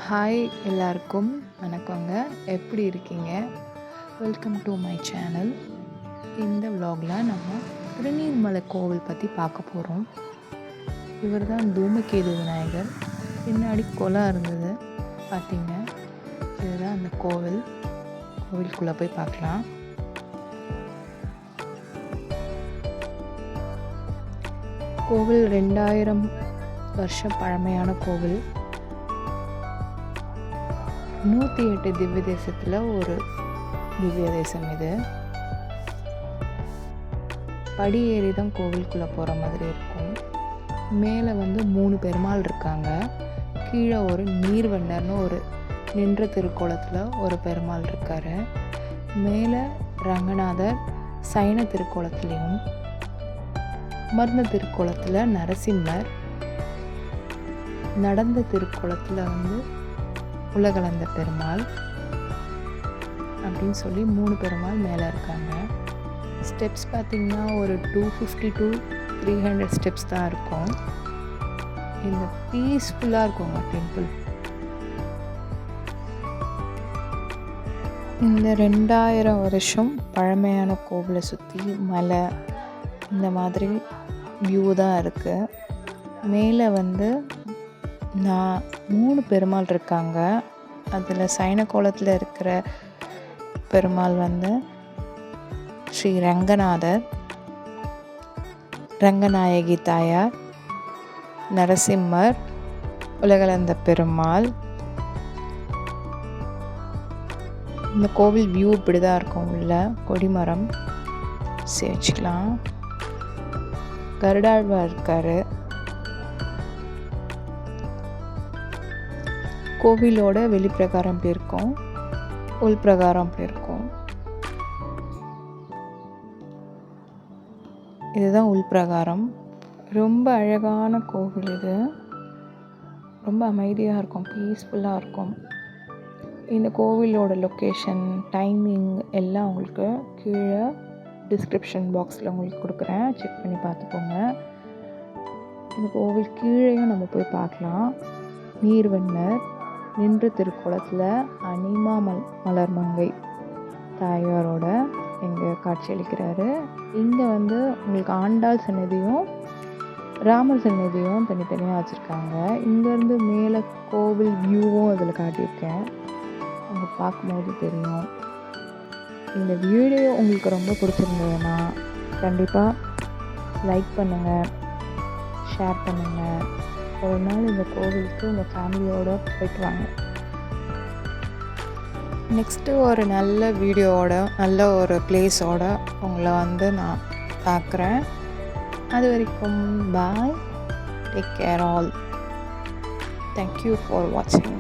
Hi எல்லாருக்கும் வணக்கங்க. எப்படி இருக்கீங்க? Welcome to my channel. இந்த vlogல நம்ம திருநீர்மலை கோவில் பற்றி பார்க்க போகிறோம். இவர் தான் தூமகேது விநாயகர். பின்னாடி குளம் இருந்தது பார்த்தீங்க. இதுதான் அந்த கோவில். கோவிலுக்குள்ளே போய் பார்க்கலாம். கோவில் 2000 வருஷம் பழமையான கோவில். 108 திவ்ய தேசத்தில் ஒரு திவ்ய தேசம் இது. படி ஏறி தான் கோவிலுக்குள்ளே போகிற மாதிரி இருக்கும். மேலே 3 பெருமாள் இருக்காங்க. கீழே ஒரு நீர்வண்ணர்னு ஒரு நின்ற திருக்கோலத்தில் ஒரு பெருமாள் இருக்கார். மேலே ரங்கநாதர் சைன திருக்கோலத்துலேயும், அமர்ந்த திருக்கோலத்தில் நரசிம்மர், நடந்த திருக்கோலத்தில் உலகளந்த பெருமாள் அப்படின்னு சொல்லி 3 பெருமாள் மேலே இருக்காங்க. ஸ்டெப்ஸ் பார்த்திங்கன்னா ஒரு 250 to 300 ஸ்டெப்ஸ் தான் இருக்கும். இந்த பீஸ்ஃபுல்லாக இருக்குங்க டெம்பிள். இந்த 2000 வருஷம் பழமையான கோவிலை சுற்றி மலை இந்த மாதிரி வியூ தான் இருக்குது. மேலே 3 பெருமாள் இருக்காங்க. அதில் சைன கோலத்தில் இருக்கிற பெருமாள் ஸ்ரீ ரங்கநாதர், ரங்கநாயகி தாயார், நரசிம்மர், உலகளந்த பெருமாள். இந்த கோவில் வியூ இப்படி தான் இருக்கும். உள்ள கொடிமரம் வச்சுக்கலாம். கருடாழ்வார் இருக்கார். கோவிலோட வெளிப்பிரகாரம் அப்படி இருக்கும், உள் பிரகாரம் அப்படி இருக்கும். இதுதான் உள் பிரகாரம். ரொம்ப அழகான கோவில் இது. ரொம்ப அமைதியாக இருக்கும், பீஸ்ஃபுல்லாக இருக்கும். இந்த கோவிலோட லொக்கேஷன், டைமிங் எல்லாம் உங்களுக்கு கீழே டிஸ்கிரிப்ஷன் பாக்ஸில் உங்களுக்கு கொடுக்குறேன். செக் பண்ணி பார்த்துக்கோங்க. இந்த கோவில் கீழேயும் நம்ம போய் பார்க்கலாம். நீர்வண்ணர் நின்ற திருக்கோலத்தில் அனிமா மலர்மங்கை தாயாரோட இங்கே காட்சியளிக்கிறாரு. இங்கே உங்களுக்கு ஆண்டாள் சன்னதியும் ராமர் சன்னதியும் தனித்தனியாக வச்சுருக்காங்க. இங்கேருந்து மேலே கோவில் வியூவும் அதில் காட்டியிருக்கேன். அங்கே பார்க்கும்போது தெரியும். இந்த வீடியோ உங்களுக்கு ரொம்ப பிடிச்சிருந்ததுன்னா கண்டிப்பாக லைக் பண்ணுங்கள், ஷேர் பண்ணுங்கள். ஒரு நாள் இந்த கோவிலுக்கு உங்கள் ஃபேமிலியோடு போய்ட்டு வாங்க. நெக்ஸ்ட்டு ஒரு நல்ல வீடியோவோட, நல்ல ஒரு பிளேஸோட உங்களை நான் பார்க்குறேன். அது வரைக்கும் bye. Take care all. Thank you for வாட்சிங்.